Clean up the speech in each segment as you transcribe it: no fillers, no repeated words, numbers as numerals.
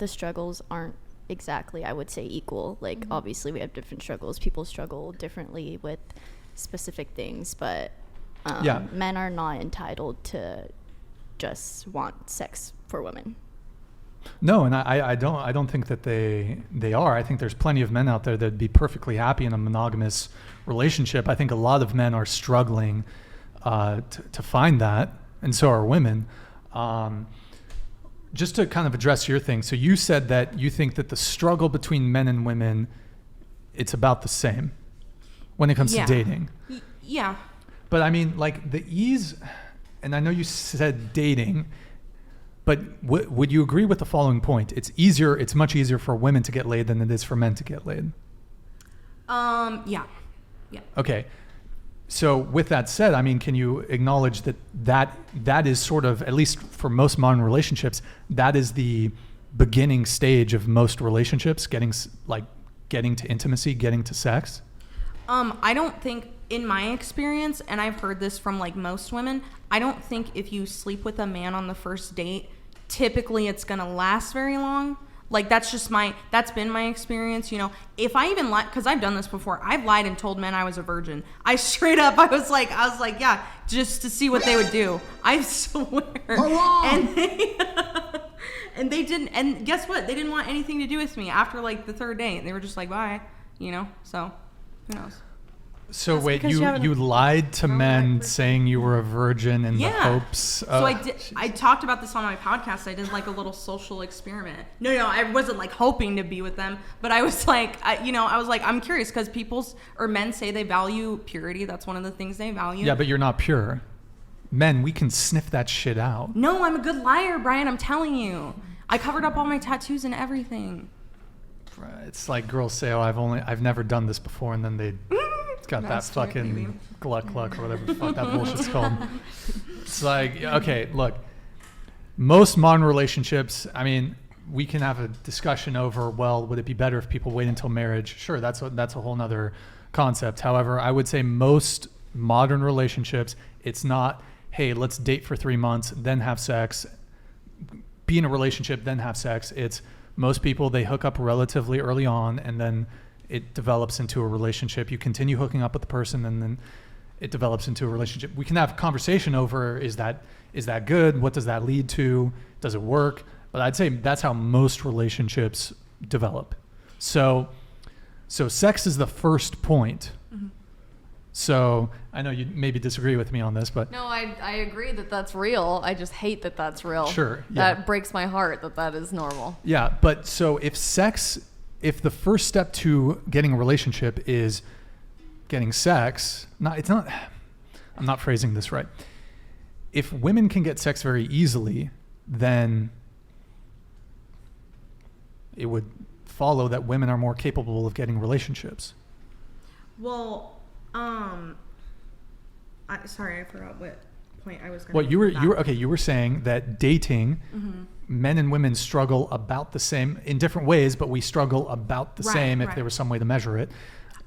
the struggles aren't exactly, I would say, equal. Like, obviously we have different struggles. People struggle differently with specific things, but men are not entitled to just want sex for women. No, and I don't think that they are. I think there's plenty of men out there that'd be perfectly happy in a monogamous relationship. I think a lot of men are struggling to find that, and so are women. Just to kind of address your thing, so you said that you think that the struggle between men and women, it's about the same when it comes to dating. Yeah. But I mean, like the ease, and I know you said dating, but would you agree with the following point? It's much easier for women to get laid than it is for men to get laid. Yeah. Okay. So with that said, I mean, can you acknowledge that is sort of, at least for most modern relationships, that is the beginning stage of most relationships, getting to intimacy, getting to sex? I don't think, in my experience, and I've heard this from like most women, I don't think if you sleep with a man on the first date, typically it's gonna last very long. Like that's been my experience, you know. If I even lied, because I've done this before, I've lied and told men I was a virgin. I straight up, I was like, yeah, just to see what they would do. I swear. And they didn't, and guess what? They didn't want anything to do with me after like the third date. They were just like, bye, you know. So who knows? So wait, you lied to men saying you were a virgin in the hopes of... So I talked about this on my podcast. I did like a little social experiment. No, I wasn't like hoping to be with them, but I was like, I'm curious because men say they value purity. That's one of the things they value. Yeah, but you're not pure. Men, we can sniff that shit out. No, I'm a good liar, Brian. I'm telling you. I covered up all my tattoos and everything. It's like girls say, oh, I've never done this before, and then they... got that fucking gluck or whatever the fuck that bullshit's called. It's like, okay, look, most modern relationships, I mean, we can have a discussion over, well, would it be better if people wait until marriage? Sure, that's a whole nother concept. However, I would say most modern relationships, it's not, hey, let's date for 3 months, then have sex, be in a relationship, then have sex. It's most people, they hook up relatively early on, and then it develops into a relationship. You continue hooking up with the person, and then it develops into a relationship. We can have a conversation over, is that good? What does that lead to? Does it work? But I'd say that's how most relationships develop. So sex is the first point. Mm-hmm. So I know you maybe disagree with me on this, but... No, I agree that that's real. I just hate that that's real. Sure. Yeah. That breaks my heart that is normal. Yeah, but so if the first step to getting a relationship is getting sex, I'm not phrasing this right. If women can get sex very easily, then it would follow that women are more capable of getting relationships. Well, sorry, I forgot what point I was going to Well, you were saying that dating, men and women struggle about the same in different ways, but we struggle about the same if there was some way to measure it.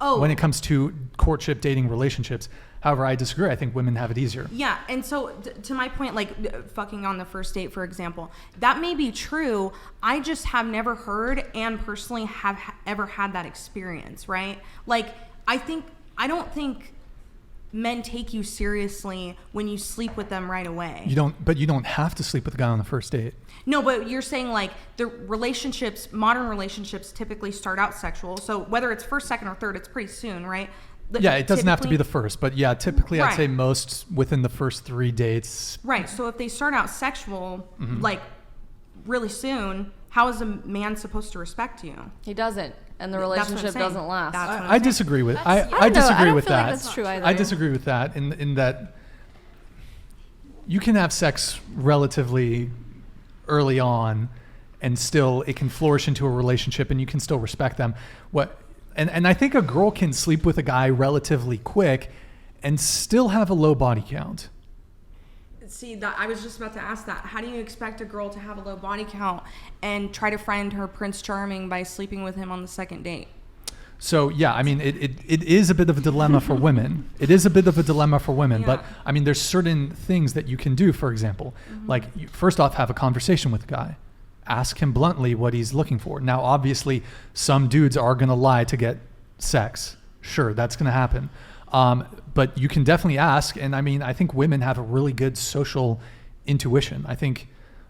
When it comes to courtship, dating, relationships. However, I disagree. I think women have it easier. Yeah, and so to my point, like fucking on the first date, for example, that may be true. I just have never heard and personally have ever had that experience, right? Like, I don't think men take you seriously when you sleep with them right away. But you don't have to sleep with a guy on the first date. No, but you're saying like the relationships, modern relationships typically start out sexual. So whether it's first, second, or third, it's pretty soon, right? Yeah, it doesn't have to be the first, but yeah, typically I'd say most within the first 3 dates. Right. So if they start out sexual, like really soon, how is a man supposed to respect you? He doesn't. And the relationship doesn't last. I disagree with I disagree with that. Like that's true either. I disagree with that in that you can have sex relatively early on and still it can flourish into a relationship and you can still respect them. And I think a girl can sleep with a guy relatively quick and still have a low body count. See, I was just about to ask that. How do you expect a girl to have a low body count and try to find her Prince Charming by sleeping with him on the second date? So, yeah, I mean, it is a bit of a dilemma for women. It is a bit of a dilemma for women. Yeah. But, I mean, there's certain things that you can do, for example. Like, first off, have a conversation with a guy. ask him bluntly what he's looking for. Now, obviously, some dudes are going to lie to get sex. Sure, that's going to happen. But you can definitely ask. And I mean, I think women have a really good social intuition.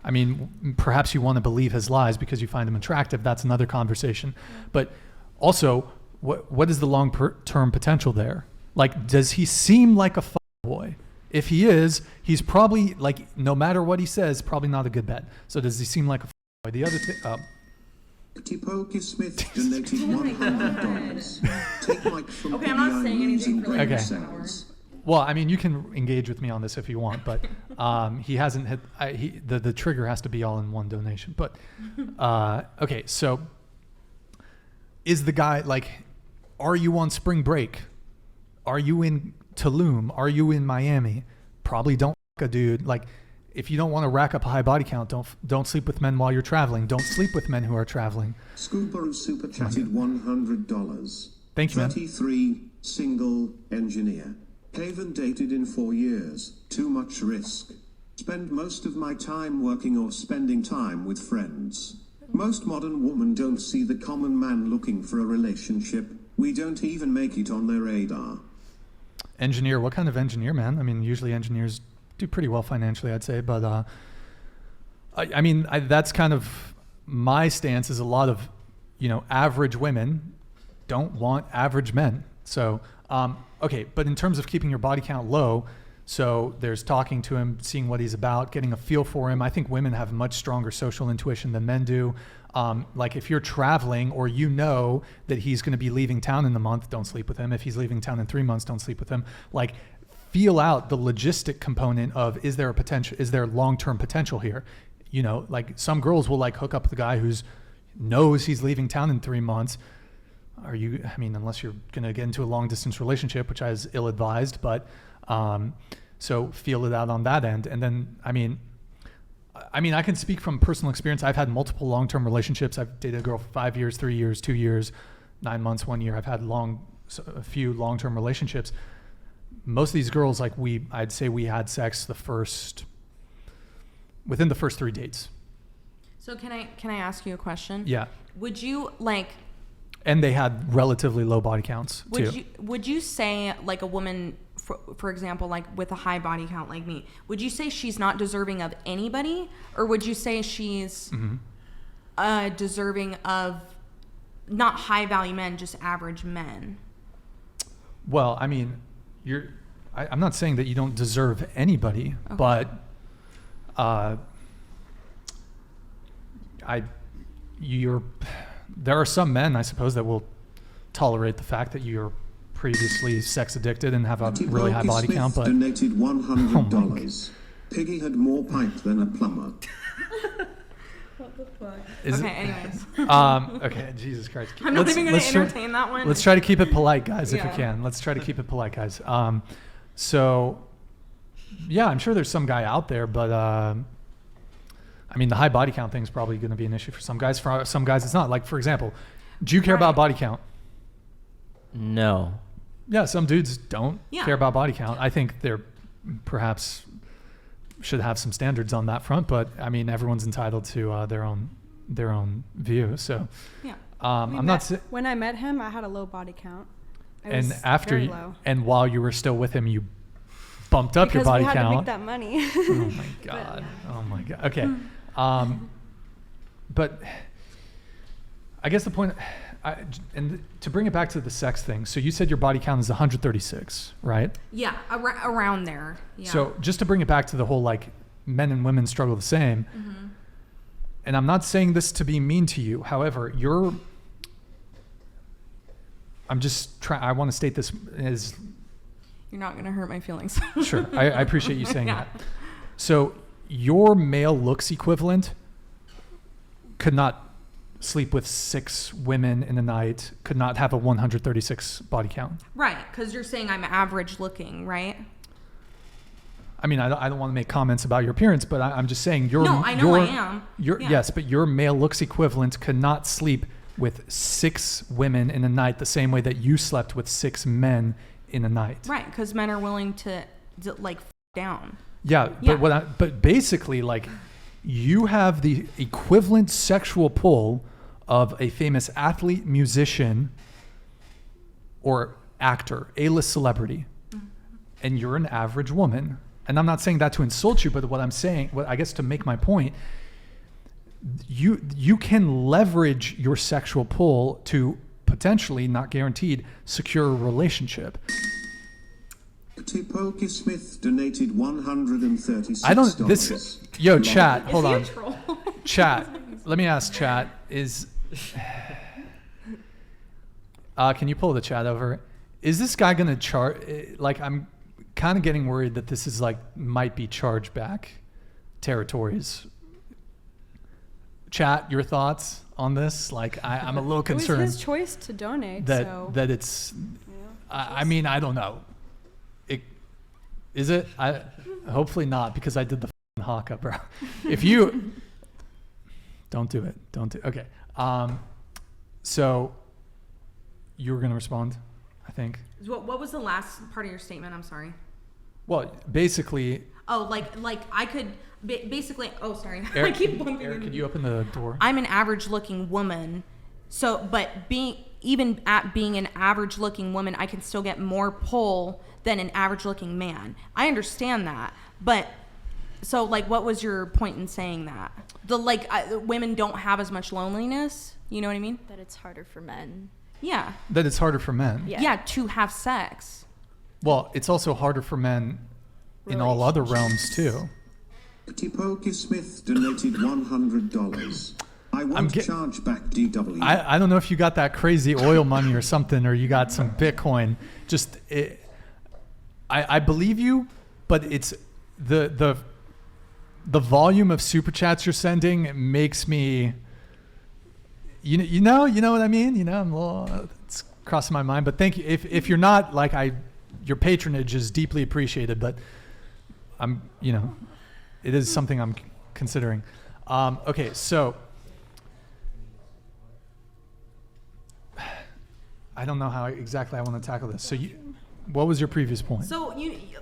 I mean, perhaps you want to believe his lies because you find him attractive. That's another conversation. But also, what is the long-term potential there? Like, does he seem like a boy? If he is, he's probably, like, no matter what he says, probably not a good bet. So does he seem like a boy? The other thing... Tipoki Smith donated $100. Take Mike from Okay, I'm not saying anything for like Okay. 2 hours. Well, I mean, you can engage with me on this if you want, but he hasn't hit... the trigger has to be all in one donation. But, okay, so is the guy, like, are you on spring break? Are you in Tulum? Are you in Miami? Probably don't fuck a dude. Like, if you don't want to rack up a high body count, don't sleep with men while you're traveling. Don't sleep with men who are traveling. Scubaru super chatted $100. Thank you, man. 33, single, engineer. Haven't dated in 4 years. Too much risk. Spend most of my time working or spending time with friends. Most modern women don't see the common man looking for a relationship. We don't even make it on their radar. Engineer, what kind of engineer, man? I mean, usually engineers do pretty well financially, I'd say, but I mean, that's kind of my stance. Is a lot of, average women don't want average men. So, okay, but in terms of keeping your body count low, so there's talking to him, seeing what he's about, getting a feel for him. I think women have much stronger social intuition than men do. Like if you're traveling or that he's going to be leaving town in a month, don't sleep with him. If he's leaving town in 3 months, don't sleep with him. Like, feel out the logistic component of, is there long-term potential here? Like some girls will like hook up with a guy knows he's leaving town in 3 months. Unless you're going to get into a long distance relationship, which is ill-advised, but, so feel it out on that end. And then, I mean, I can speak from personal experience. I've had multiple long-term relationships. I've dated a girl for 5 years, 3 years, 2 years, 9 months, 1 year. I've had a few long-term relationships. Most of these girls, like I'd say we had sex within the first 3 dates. So can I ask you a question? Yeah. Would you And they had relatively low body counts too. Would you say like a woman, for example, like with a high body count like me, would you say she's not deserving of anybody, or would you say she's deserving of not high value men, just average men? Well, I mean, I'm not saying that you don't deserve anybody, okay, but there are some men, I suppose, that will tolerate the fact that you're previously sex addicted and have a really high body count. But donated $100. Piggy had more pipe than a plumber. What the fuck? Anyways. Okay, Jesus Christ. I'm not even going to entertain that one. Let's try to keep it polite, guys, if we can. Let's try to keep it polite, guys. So, yeah, I'm sure there's some guy out there, but I mean, the high body count thing is probably going to be an issue for some guys. For some guys, it's not. Like, for example, do you care about body count? No. Yeah, some dudes don't care about body count. I think they're perhaps should have some standards on that front, but I mean, everyone's entitled to their own view. So, yeah, when I met him, I had a low body count. And while you were still with him, you bumped up your body count. Because we had to make that money. Oh my god! Oh my god! Okay, but I guess the point, and to bring it back to the sex thing. So you said your body count is 136, right? Yeah, around there. Yeah. So just to bring it back to the whole like men and women struggle the same. Mm-hmm. And I'm not saying this to be mean to you. However, I want to state this as. You're not going to hurt my feelings. Sure. I appreciate you saying that. So your male looks equivalent could not sleep with 6 women in a night, could not have a 136 body count. Right, because you're saying I'm average looking, right? I mean, I don't want to make comments about your appearance, but I'm just saying I am. Yes, but your male looks equivalent could not sleep with 6 women in a night the same way that you slept with 6 men in a night. Right, because men are willing to like down. Yeah, but basically, like, you have the equivalent sexual pull of a famous athlete, musician, or actor, A-list celebrity, and you're an average woman. And I'm not saying that to insult you, but what I'm saying, I guess to make my point, you can leverage your sexual pull to potentially, not guaranteed, secure a relationship. Tipoki Smith donated $136. I don't. Yo, chat. Hold on. Chat. Let me ask chat. Can you pull the chat over? Is this guy gonna charge? Like, I'm kind of getting worried that this is might be chargeback territories. Chat, your thoughts on this? I'm a little concerned. It was his choice to donate. That it's. I mean, I don't know. Is it? Hopefully not, because I did the haka, bro. If you don't do it, okay. So you were gonna respond, I think. What was the last part of your statement? I'm sorry. Well, basically. Oh, I could basically. Oh, sorry. Eric, I keep bumping. Eric, could you open the door? I'm an average-looking woman, but being an average-looking woman, I can still get more pull than an average-looking man. I understand that, but so what was your point in saying that? Women don't have as much loneliness. You know what I mean? That it's harder for men. Yeah. That it's harder for men. Yeah, to have sex. Well, it's also harder for men in all other realms too. Tipoki Smith donated $100. I want to charge back DW. I don't know if you got that crazy oil money or something, or you got some Bitcoin. I believe you, but it's the volume of super chats you're sending makes me. You know what I mean? I'm a little, it's crossing my mind. But thank you. If you're not your patronage is deeply appreciated. But I'm, it is something I'm considering. Okay, so I don't know how exactly I want to tackle this. So what was your previous point? So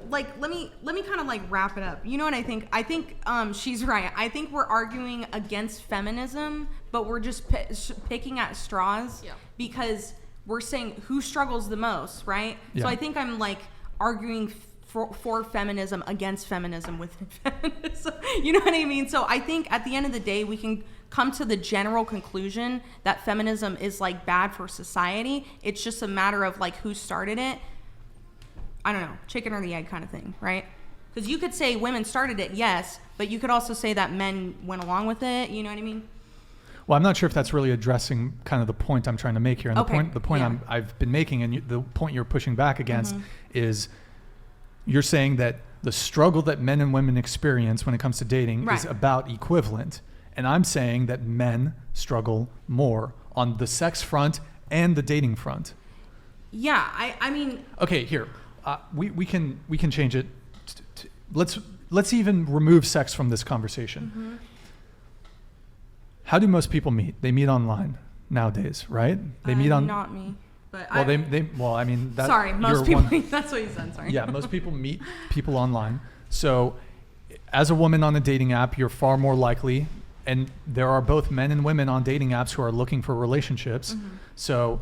let me kind of wrap it up. You know what I think? I think she's right. I think we're arguing against feminism, but we're just picking at straws because we're saying who struggles the most, right? Yeah. So I think I'm arguing for feminism against feminism with feminism. You know what I mean? So I think at the end of the day, we can come to the general conclusion that feminism is bad for society. It's just a matter of who started it. I don't know, chicken or the egg kind of thing, right? Because you could say women started it, yes, but you could also say that men went along with it. You know what I mean? Well, I'm not sure if that's really addressing kind of the point I'm trying to make here. And the point I've been making, and the point you're pushing back against, is you're saying that the struggle that men and women experience when it comes to dating is about equivalent. And I'm saying that men struggle more on the sex front and the dating front. Yeah, I mean. Okay, here. We can change it. Let's even remove sex from this conversation. Mm-hmm. How do most people meet? They meet online nowadays, right? They meet on. Not me, but well, I mean that. Sorry, most people. That's what you said. Sorry. Yeah, most people meet people online. So, as a woman on a dating app, you're far more likely, and there are both men and women on dating apps who are looking for relationships. Mm-hmm. So.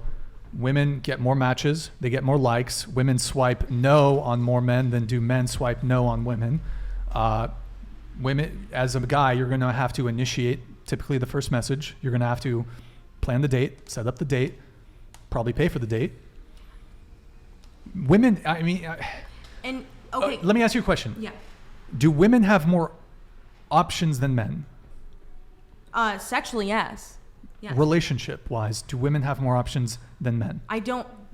Women get more matches, they get more likes. Women swipe no on more men than do men swipe no on women. Women, as a guy, you're going to have to initiate typically the first message. You're going to have to plan the date, set up the date, probably pay for the date. Women, I mean, and okay. Let me ask you a question. Yeah. Do women have more options than men? Sexually, yes. Yes. Relationship-wise, do women have more options than men?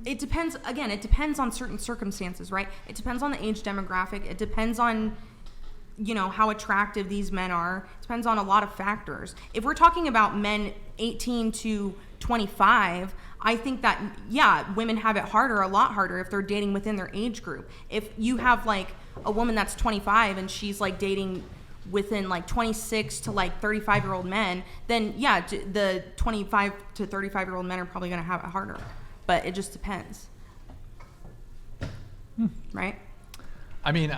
It depends, again, it depends on certain circumstances, right? It depends on the age demographic. It depends on, how attractive these men are. It depends on a lot of factors. If we're talking about men 18 to 25, I think that, women have it a lot harder if they're dating within their age group. If you have, a woman that's 25 and she's, dating within 26 to 35-year-old men, then the 25 to 35-year-old men are probably going to have it harder. But it just depends. Right? I mean,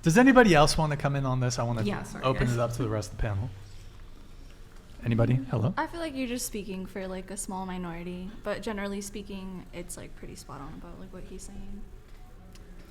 Does anybody else want to come in on this? I want to open guys. it up to the rest of the panel. Anybody? Hello? I feel like you're just speaking for like a small minority, but generally speaking, it's like pretty spot on about like what he's saying.